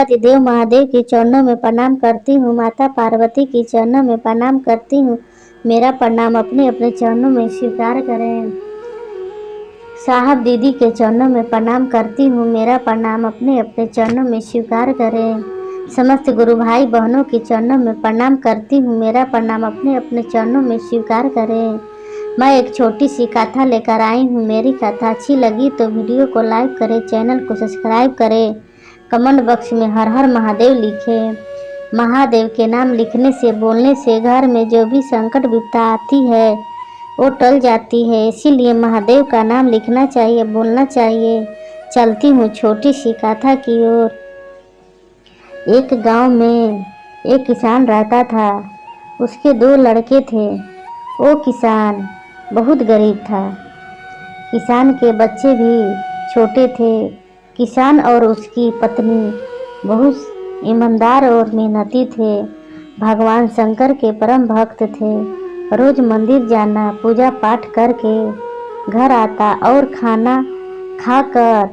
पतिदेव महादेव के चरणों में प्रणाम करती हूँ। माता पार्वती के चरणों में प्रणाम करती हूँ। मेरा प्रणाम अपने अपने चरणों में स्वीकार करें। साहब दीदी के चरणों में प्रणाम करती हूँ। मेरा प्रणाम अपने अपने चरणों में स्वीकार करें। समस्त गुरु भाई बहनों के चरणों में प्रणाम करती हूँ। मेरा प्रणाम अपने अपने चरणों में स्वीकार करें। मैं एक छोटी सी कथा लेकर आई हूँ। मेरी कथा अच्छी लगी तो वीडियो को लाइक करें, चैनल को सब्सक्राइब करें, कमेंट बॉक्स में हर हर महादेव लिखें। महादेव के नाम लिखने से, बोलने से घर में जो भी संकट विपदा आती है वो टल जाती है। इसीलिए महादेव का नाम लिखना चाहिए, बोलना चाहिए। चलती हूँ छोटी सी कथा की ओर। एक गांव में एक किसान रहता था। उसके 2 लड़के थे। वो किसान बहुत गरीब था। किसान के बच्चे भी छोटे थे। किसान और उसकी पत्नी बहुत ईमानदार और मेहनती थे। भगवान शंकर के परम भक्त थे। रोज मंदिर जाना, पूजा पाठ करके घर आता और खाना खाकर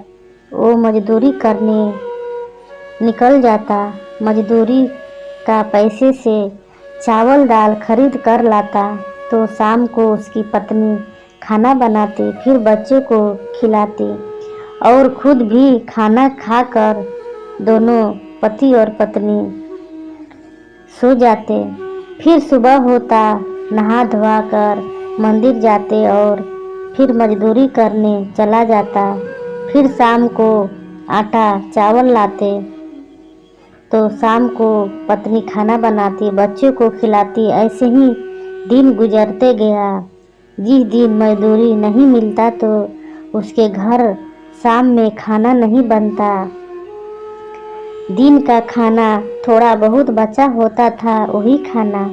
वो मजदूरी करने निकल जाता। मजदूरी का पैसे से चावल दाल खरीद कर लाता तो शाम को उसकी पत्नी खाना बनाती, फिर बच्चों को खिलाती और खुद भी खाना खाकर दोनों पति और पत्नी सो जाते। फिर सुबह होता, नहा धोआ कर मंदिर जाते और फिर मजदूरी करने चला जाता। फिर शाम को आटा चावल लाते तो शाम को पत्नी खाना बनाती, बच्चों को खिलाती। ऐसे ही दिन गुजरते गया। जिस दिन मजदूरी नहीं मिलता तो उसके घर शाम में खाना नहीं बनता। दिन का खाना थोड़ा बहुत बचा होता था, वही खाना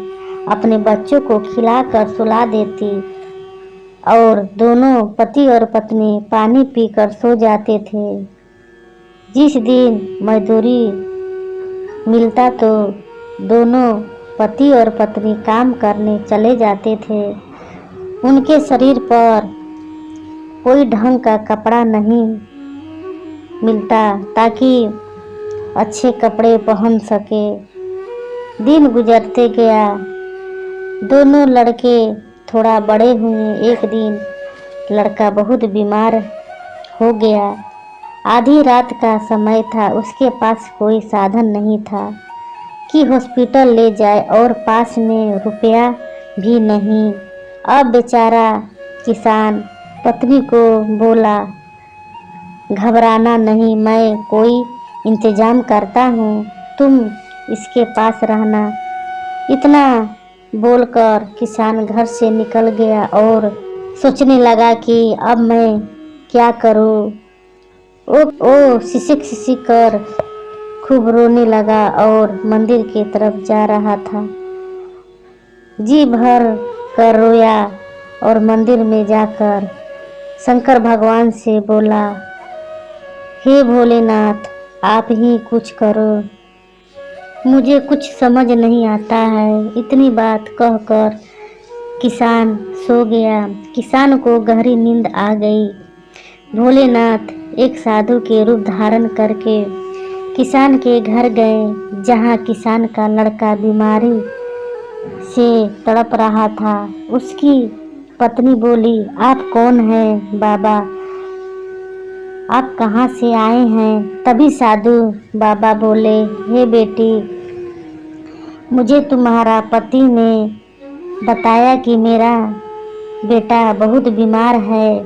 अपने बच्चों को खिलाकर सुला देती और दोनों पति और पत्नी पानी पीकर सो जाते थे। जिस दिन मजदूरी मिलता तो दोनों पति और पत्नी काम करने चले जाते थे। उनके शरीर पर कोई ढंग का कपड़ा नहीं मिलता ताकि अच्छे कपड़े पहन सके। दिन गुजरते गया। दोनों लड़के थोड़ा बड़े हुए। एक दिन लड़का बहुत बीमार हो गया। आधी रात का समय था। उसके पास कोई साधन नहीं था कि हॉस्पिटल ले जाए और पास में रुपया भी नहीं। अब बेचारा किसान पत्नी को बोला, घबराना नहीं, मैं कोई इंतजाम करता हूँ, तुम इसके पास रहना। इतना बोलकर किसान घर से निकल गया और सोचने लगा कि अब मैं क्या करूँ। ओ सिसक सिसक कर खूब रोने लगा और मंदिर की तरफ जा रहा था। जी भर कर रोया और मंदिर में जाकर शंकर भगवान से बोला, हे भोलेनाथ, आप ही कुछ करो, मुझे कुछ समझ नहीं आता है। इतनी बात कहकर किसान सो गया। किसान को गहरी नींद आ गई। भोलेनाथ एक साधु के रूप धारण करके किसान के घर गए, जहाँ किसान का लड़का बीमारी से तड़प रहा था। उसकी पत्नी बोली, आप कौन हैं बाबा, आप कहाँ से आए हैं? तभी साधु बाबा बोले, हे बेटी, मुझे तुम्हारा पति ने बताया कि मेरा बेटा बहुत बीमार है,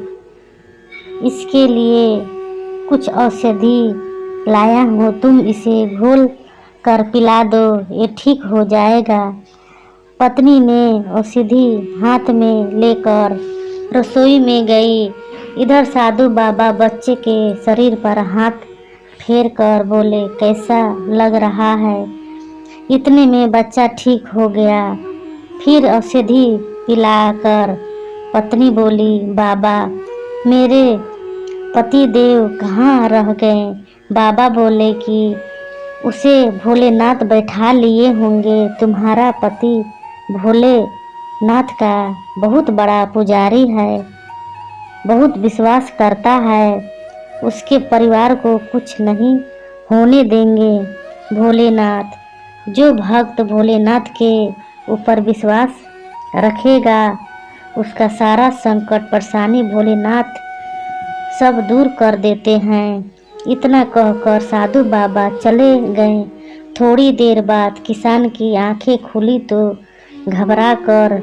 इसके लिए कुछ औषधि लाया हूँ, तुम इसे घोल कर पिला दो, ये ठीक हो जाएगा। पत्नी ने औषधि हाथ में लेकर रसोई में गई। इधर साधु बाबा बच्चे के शरीर पर हाथ फेर कर बोले, कैसा लग रहा है? इतने में बच्चा ठीक हो गया। फिर औषधि पिलाकर पत्नी बोली, बाबा, मेरे पति देव कहाँ रह गए? बाबा बोले कि उसे भोलेनाथ बैठा लिए होंगे। तुम्हारा पति भोलेनाथ का बहुत बड़ा पुजारी है, बहुत विश्वास करता है, उसके परिवार को कुछ नहीं होने देंगे भोलेनाथ। जो भक्त भोलेनाथ के ऊपर विश्वास रखेगा उसका सारा संकट परेशानी भोलेनाथ सब दूर कर देते हैं। इतना कहकर साधु बाबा चले गए। थोड़ी देर बाद किसान की आंखें खुली तो घबरा कर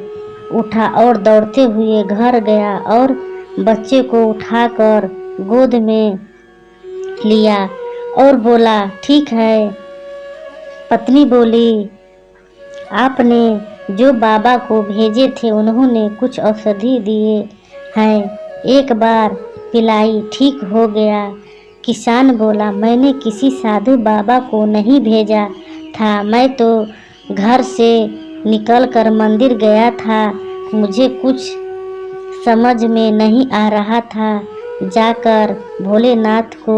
उठा और दौड़ते हुए घर गया और बच्चे को उठाकर गोद में लिया और बोला, ठीक है। पत्नी बोली, आपने जो बाबा को भेजे थे उन्होंने कुछ औषधि दिए हैं, एक बार पिलाई ठीक हो गया। किसान बोला, मैंने किसी साधु बाबा को नहीं भेजा था, मैं तो घर से निकलकर मंदिर गया था। मुझे कुछ समझ में नहीं आ रहा था। जाकर भोलेनाथ को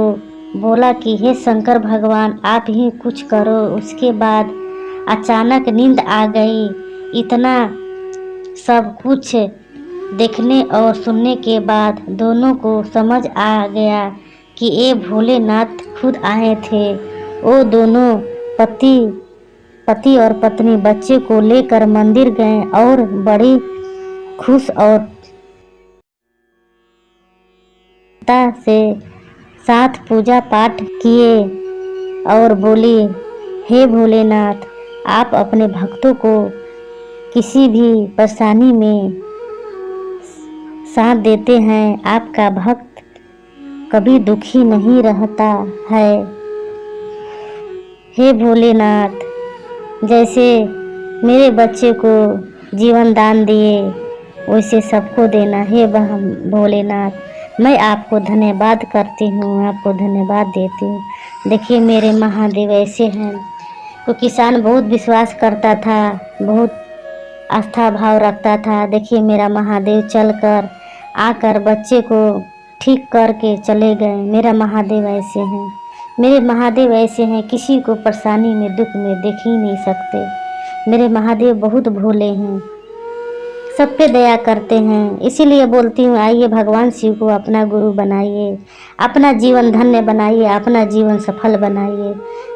बोला कि हे शंकर भगवान, आप ही कुछ करो। उसके बाद अचानक नींद आ गई। इतना सब कुछ देखने और सुनने के बाद दोनों को समझ आ गया कि ये भोलेनाथ खुद आए थे। वो दोनों पति और पत्नी बच्चे को लेकर मंदिर गए और बड़ी खुश और से साथ पूजा पाठ किए और बोली, हे भोलेनाथ, आप अपने भक्तों को किसी भी परेशानी में साथ देते हैं। आपका भक्त कभी दुखी नहीं रहता है। हे भोलेनाथ, जैसे मेरे बच्चे को जीवन दान दिए वैसे सबको देना। हे भोलेनाथ, मैं आपको धन्यवाद करती हूँ, आपको धन्यवाद देती हूँ। देखिए मेरे महादेव ऐसे हैं। तो किसान बहुत विश्वास करता था, बहुत आस्था भाव रखता था। देखिए मेरा महादेव चलकर आकर बच्चे को ठीक करके चले गए। मेरा महादेव ऐसे हैं, मेरे महादेव ऐसे हैं, किसी को परेशानी में दुख में देख ही नहीं सकते। मेरे महादेव बहुत भोले हैं, सब पे दया करते हैं। इसीलिए बोलती हूँ, आइए भगवान शिव को अपना गुरु बनाइए, अपना जीवन धन्य बनाइए, अपना जीवन सफल बनाइए।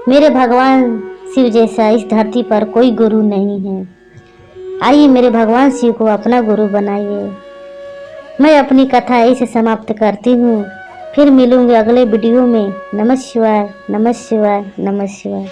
मेरे भगवान शिव जैसा इस धरती पर कोई गुरु नहीं है। आइए मेरे भगवान शिव को अपना गुरु बनाइए। मैं अपनी कथा यहीं से समाप्त करती हूँ। फिर मिलूंगी अगले वीडियो में। नमः शिवाय, नमः शिवाय, नमः शिवाय।